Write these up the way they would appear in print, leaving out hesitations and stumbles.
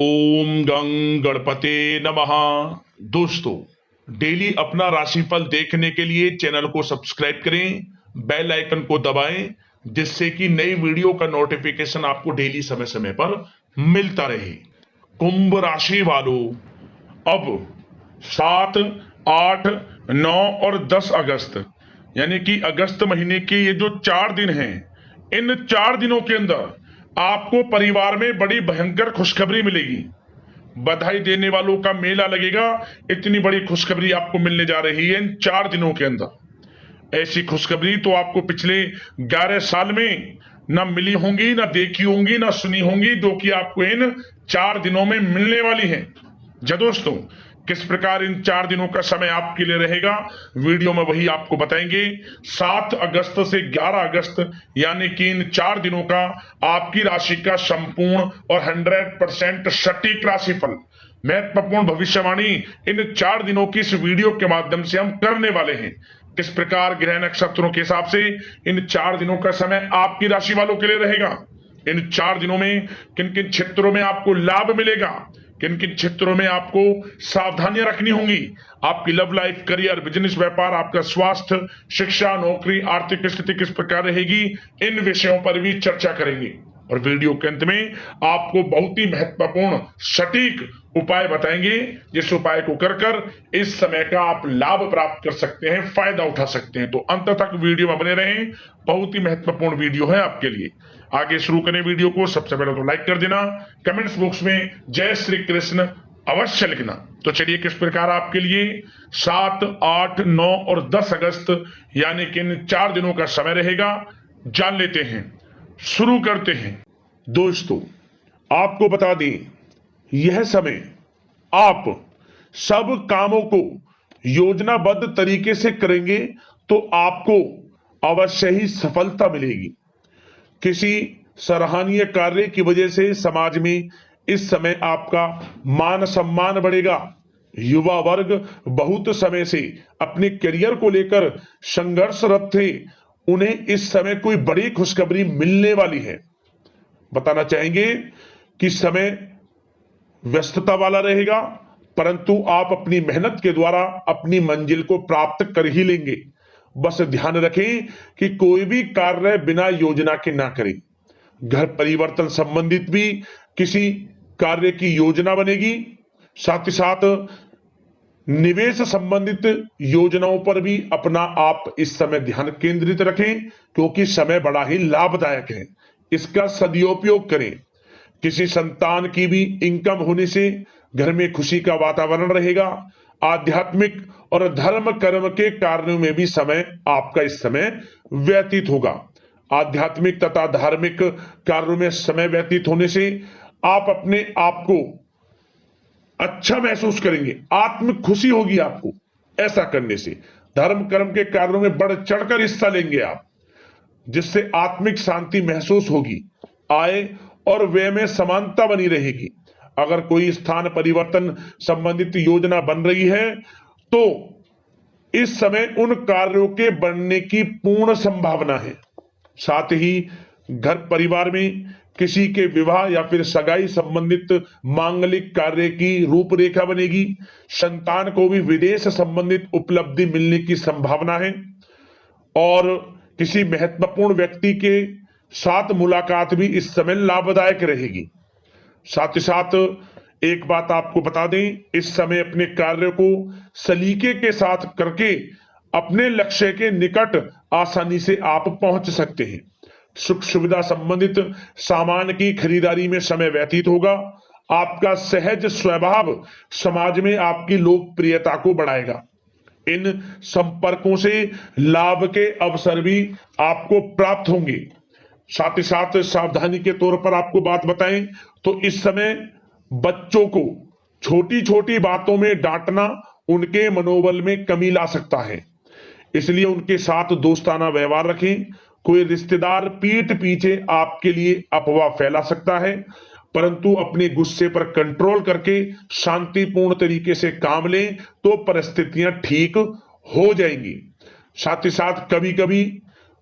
ओम गं गणपते नमः। दोस्तों, डेली अपना राशिफल देखने के लिए चैनल को सब्सक्राइब करें, बेल आइकन को दबाएं, जिससे कि नई वीडियो का नोटिफिकेशन आपको डेली समय समय पर मिलता रहे। कुंभ राशि वालों, अब 7, 8, 9 और 10 अगस्त यानी कि अगस्त महीने के ये जो 4 दिन हैं, इन 4 दिनों के अंदर आपको परिवार में बड़ी भयंकर खुशखबरी मिलेगी। बधाई देने वालों का मेला लगेगा। इतनी बड़ी खुशखबरी आपको मिलने जा रही है इन 4 दिनों के अंदर। ऐसी खुशखबरी तो आपको पिछले 11 साल में ना मिली होंगी, ना देखी होंगी, ना सुनी होंगी, जो कि आपको इन 4 दिनों में मिलने वाली है। जी दोस्तों, किस प्रकार इन 4 दिनों का समय आपके लिए रहेगा, वीडियो में वही आपको बताएंगे। 7 अगस्त से 11 अगस्त यानी कि इन 4 दिनों का आपकी राशि का संपूर्ण और 100% सटीक राशिफल, महत्वपूर्ण भविष्यवाणी इन 4 दिनों की इस वीडियो के माध्यम से हम करने वाले हैं। किस प्रकार ग्रह नक्षत्रों के हिसाब से इन 4 दिनों का समय आपकी राशि वालों के लिए रहेगा, इन 4 दिनों में किन किन क्षेत्रों में आपको लाभ मिलेगा, किन किन क्षेत्रों में आपको सावधानियां रखनी होंगी, आपकी लव लाइफ, करियर, बिजनेस, व्यापार, आपका स्वास्थ्य, शिक्षा, नौकरी, आर्थिक स्थिति किस प्रकार रहेगी, इन विषयों पर भी चर्चा करेंगे। और वीडियो के अंत में आपको बहुत ही महत्वपूर्ण सटीक उपाय बताएंगे, जिस उपाय को कर कर इस समय का आप लाभ प्राप्त कर सकते हैं, फायदा उठा सकते हैं। तो अंत तक वीडियो में बने रहें, बहुत ही महत्वपूर्ण वीडियो है आपके लिए। आगे शुरू करें वीडियो को। सबसे पहले तो लाइक कर देना, कमेंट्स बॉक्स में जय श्री कृष्ण अवश्य लिखना। तो चलिए, किस प्रकार आपके लिए 7, 8, 9 और 10 अगस्त यानी कि इन 4 दिनों का समय रहेगा, जान लेते हैं। शुरू करते हैं। दोस्तों, आपको बता दें, यह समय आप सब कामों को योजनाबद्ध तरीके से करेंगे तो आपको अवश्य ही सफलता मिलेगी। किसी सराहनीय कार्य की वजह से समाज में इस समय आपका मान सम्मान बढ़ेगा। युवा वर्ग बहुत समय से अपने करियर को लेकर संघर्षरत थे, उन्हें इस समय कोई बड़ी खुशखबरी मिलने वाली है। बताना चाहेंगे कि समय व्यस्तता वाला रहेगा, परंतु आप अपनी मेहनत के द्वारा अपनी मंजिल को प्राप्त कर ही लेंगे। बस ध्यान रखें कि कोई भी कार्य बिना योजना के ना करें। घर परिवर्तन संबंधित भी किसी कार्य की योजना बनेगी। साथ ही साथ निवेश संबंधित योजनाओं पर भी अपना आप इस समय ध्यान केंद्रित रखें, क्योंकि समय बड़ा ही लाभदायक है। इसका सदुपयोग करें। किसी संतान की भी इनकम होने से घर में खुशी का वातावरण रहेगा। आध्यात्मिक और धर्म कर्म के कार्यों में भी समय आपका इस समय व्यतीत होगा। आध्यात्मिक तथा धार्मिक कार्यों में समय व्यतीत होने से आप अपने आप को अच्छा महसूस करेंगे, आत्म खुशी होगी आपको। ऐसा करने से धर्म कर्म के कार्यों में बढ़ चढ़कर हिस्सा लेंगे आप, जिससे आत्मिक शांति महसूस होगी। आय और व्यय में समानता बनी रहेगी। अगर कोई स्थान परिवर्तन संबंधित योजना बन रही है तो इस समय उन कार्यों के बनने की पूर्ण संभावना है। साथ ही घर परिवार में किसी के विवाह या फिर सगाई संबंधित मांगलिक कार्य की रूपरेखा बनेगी। संतान को भी विदेश संबंधित उपलब्धि मिलने की संभावना है और किसी महत्वपूर्ण व्यक्ति के साथ मुलाकात भी इस समय लाभदायक रहेगी। साथ ही साथ एक बात आपको बता दें, इस समय अपने कार्य को सलीके के साथ करके अपने लक्ष्य के निकट आसानी से आप पहुंच सकते हैं। सुख सुविधा संबंधित सामान की खरीदारी में समय व्यतीत होगा। आपका सहज स्वभाव समाज में आपकी लोकप्रियता को बढ़ाएगा। इन संपर्कों से लाभ के अवसर भी आपको प्राप्त होंगे। साथ ही साथ सावधानी के तौर पर आपको बात बताएं तो इस समय बच्चों को छोटी छोटी बातों में डांटना उनके मनोबल में कमी ला सकता है, इसलिए उनके साथ दोस्ताना व्यवहार रखें। कोई रिश्तेदार पीठ पीछे आपके लिए अफवाह फैला सकता है, परंतु अपने गुस्से पर कंट्रोल करके शांतिपूर्ण तरीके से काम लें तो परिस्थितियां ठीक हो जाएंगी। साथ ही साथ कभी कभी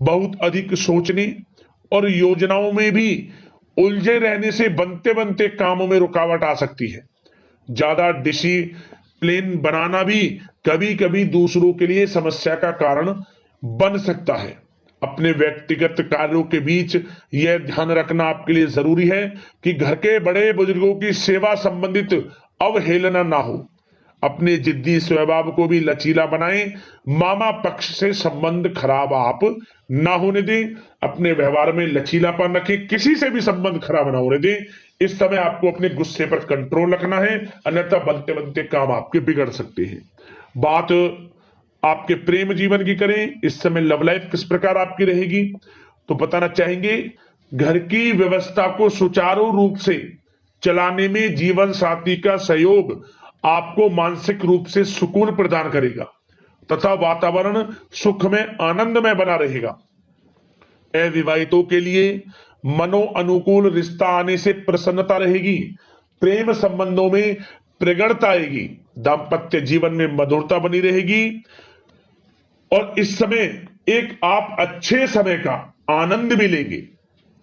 बहुत अधिक सोचने और योजनाओं में भी उलझे रहने से बनते बनते कामों में रुकावट आ सकती है। ज्यादा डिसिप्लिन बनाना भी कभी कभी दूसरों के लिए समस्या का कारण बन सकता है। अपने व्यक्तिगत कार्यों के बीच यह ध्यान रखना आपके लिए जरूरी है कि घर के बड़े बुजुर्गों की सेवा संबंधित अवहेलना ना हो। अपने जिद्दी स्वभाव को भी लचीला बनाएं। मामा पक्ष से संबंध खराब आप ना होने दें। अपने व्यवहार में लचीलापन रखें, किसी से भी संबंध खराब ना होने दें। इस समय आपको अपने गुस्से पर कंट्रोल रखना है, अन्यथा बनते बनते काम आपके बिगड़ सकते हैं। बात आपके प्रेम जीवन की करें, इस समय लव लाइफ किस प्रकार आपकी रहेगी, तो बताना चाहेंगे घर की व्यवस्था को सुचारू रूप से चलाने में जीवन साथी का सहयोग आपको मानसिक रूप से सुकून प्रदान करेगा तथा वातावरण सुख में आनंदमय बना रहेगा। अविवाहितों के लिए मनो अनुकूल रिश्ता आने से प्रसन्नता रहेगी। प्रेम संबंधों में प्रगड़ता आएगी। दाम्पत्य जीवन में मधुरता बनी रहेगी और इस समय एक आप अच्छे समय का आनंद भी लेंगे।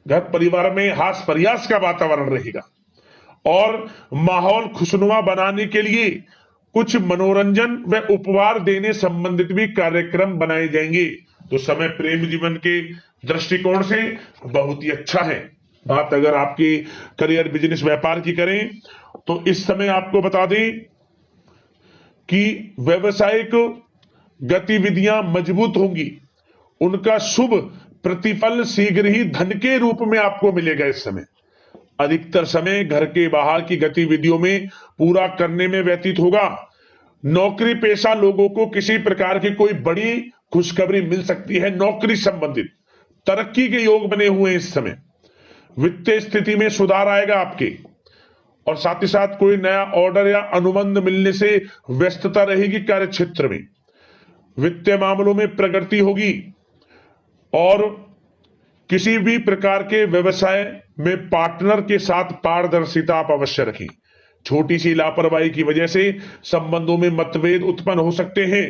घर परिवार में हास प्रयास का वातावरण रहेगा और माहौल खुशनुमा बनाने के लिए कुछ मनोरंजन व उपहार देने संबंधित भी कार्यक्रम बनाए जाएंगे। तो समय प्रेम जीवन के दृष्टिकोण से बहुत ही अच्छा है। बात अगर आपकी करियर बिजनेस व्यापार की करें तो इस समय आपको बता दें कि व्यवसायिक गतिविधियां मजबूत होंगी। उनका शुभ प्रतिफल शीघ्र ही धन के रूप में आपको मिलेगा। इस समय अधिकतर समय घर के बाहर की गतिविधियों में पूरा करने में व्यतीत होगा। नौकरी पेशा लोगों को किसी प्रकार की कोई बड़ी खुशखबरी मिल सकती है। नौकरी संबंधित तरक्की के योग बने हुए हैं। इस समय वित्तीय स्थिति में सुधार आएगा आपके, और साथ ही साथ कोई नया ऑर्डर या अनुबंध मिलने से व्यस्तता रहेगी। कार्य क्षेत्र में वित्तीय मामलों में प्रगति होगी और किसी भी प्रकार के व्यवसाय में पार्टनर के साथ पारदर्शिता आप अवश्य रखें। छोटी सी लापरवाही की वजह से संबंधों में मतभेद उत्पन्न हो सकते हैं।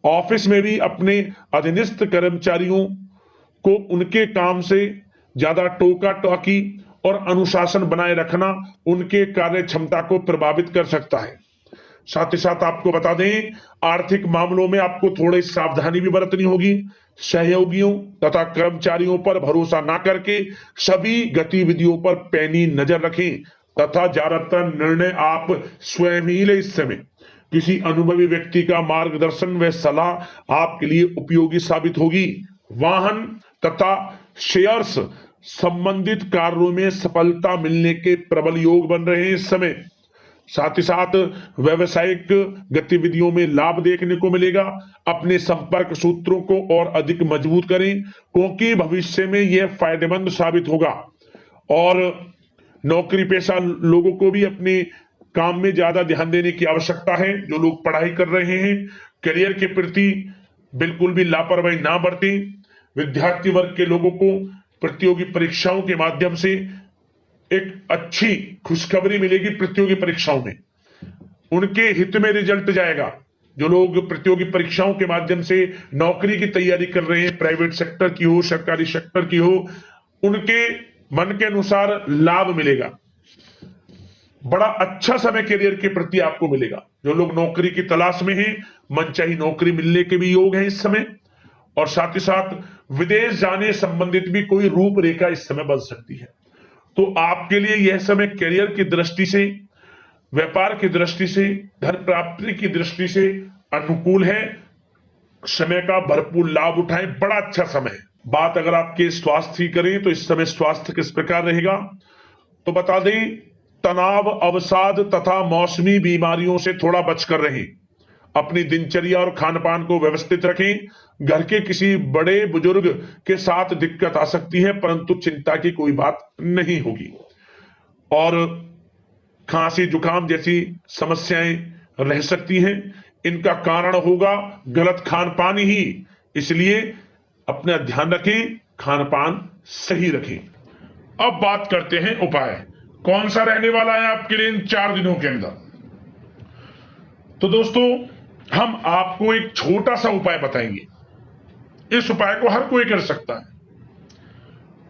ऑफिस में भी अपने अधीनस्थ कर्मचारियों को उनके काम से ज्यादा टोका टाकी और अनुशासन बनाए रखना उनके कार्य क्षमता को प्रभावित कर सकता है। साथ ही साथ आपको बता दें, आर्थिक मामलों में आपको थोड़ी सावधानी भी बरतनी होगी। सहयोगियों तथा कर्मचारियों पर भरोसा ना करके सभी गतिविधियों पर पैनी नजर रखें तथा ज्यादातर निर्णय आप स्वयं ही लें। इस समय किसी अनुभवी व्यक्ति का मार्गदर्शन व सलाह आपके लिए उपयोगी साबित होगी। वाहन तथा शेयर्स संबंधित कार्यों में सफलता मिलने के प्रबल योग बन रहे हैं इस समय। साथ ही साथ व्यवसायिक गतिविधियों में लाभ देखने को मिलेगा। अपने संपर्क सूत्रों को और अधिक मजबूत करें क्योंकि भविष्य में यह फायदेमंद साबित होगा। और नौकरी पेशा लोगों को भी अपने काम में ज्यादा ध्यान देने की आवश्यकता है। जो लोग पढ़ाई कर रहे हैं, करियर के प्रति बिल्कुल भी लापरवाही ना बरतें। विद्यार्थी वर्ग के लोगों को प्रतियोगी परीक्षाओं के माध्यम से एक अच्छी खुशखबरी मिलेगी। प्रतियोगी परीक्षाओं में उनके हित में रिजल्ट जाएगा। जो लोग प्रतियोगी परीक्षाओं के माध्यम से नौकरी की तैयारी कर रहे हैं, प्राइवेट सेक्टर की हो, सरकारी सेक्टर की हो, उनके मन के अनुसार लाभ मिलेगा। बड़ा अच्छा समय करियर के प्रति आपको मिलेगा। जो लोग नौकरी की तलाश में हैं, मनचाही नौकरी मिलने के भी योग हैं इस समय। और साथ ही साथ विदेश जाने संबंधित भी कोई रूपरेखा इस समय बन सकती है। तो आपके लिए यह समय करियर की दृष्टि से, व्यापार की दृष्टि से, धन प्राप्ति की दृष्टि से अनुकूल है। समय का भरपूर लाभ उठाएं, बड़ा अच्छा समय है। बात अगर आपके स्वास्थ्य की करें तो इस समय स्वास्थ्य किस प्रकार रहेगा, तो बता दें तनाव, अवसाद तथा मौसमी बीमारियों से थोड़ा बचकर रहें। अपनी दिनचर्या और खान पान को व्यवस्थित रखें। घर के किसी बड़े बुजुर्ग के साथ दिक्कत आ सकती है, परंतु चिंता की कोई बात नहीं होगी। और खांसी जुकाम जैसी समस्याएं रह सकती हैं। इनका कारण होगा गलत खान पान ही, इसलिए अपना ध्यान रखें, खान पान सही रखें। अब बात करते हैं उपाय, कौन सा रहने वाला है आपके लिए इन 4 दिनों के अंदर। तो दोस्तों, हम आपको एक छोटा सा उपाय बताएंगे। इस उपाय को हर कोई कर सकता है,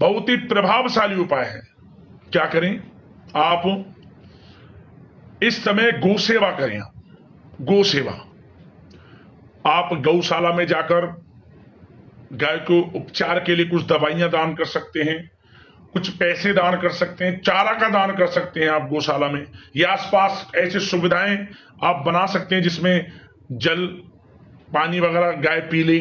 बहुत ही प्रभावशाली उपाय है। क्या करें, आप इस समय गौ सेवा करें। गौ सेवा, आप गौशाला में जाकर गाय को उपचार के लिए कुछ दवाइयां दान कर सकते हैं, कुछ पैसे दान कर सकते हैं, चारा का दान कर सकते हैं आप गौशाला में, या आसपास ऐसी सुविधाएं आप बना सकते हैं जिसमें जल पानी वगैरह गाय पी ले,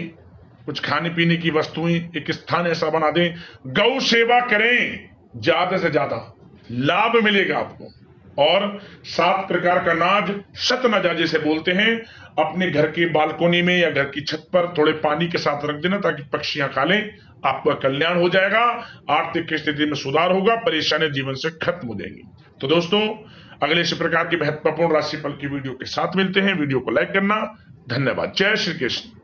कुछ खाने पीने की वस्तुएं, एक स्थान ऐसा बना दें। गौ सेवा करें, ज्यादा से ज्यादा लाभ मिलेगा आपको। और 7 प्रकार का अनाज, शतनजा जिसे बोलते हैं, अपने घर के बालकोनी में या घर की छत पर थोड़े पानी के साथ रख देना ताकि पक्षियां खा लें, आपका कल्याण हो जाएगा, आर्थिक स्थिति में सुधार होगा, परेशानियां जीवन से खत्म हो जाएंगी। तो दोस्तों, अगले इसी प्रकार की महत्वपूर्ण राशिफल की वीडियो के साथ मिलते हैं। वीडियो को लाइक करना। धन्यवाद। जय श्री कृष्ण।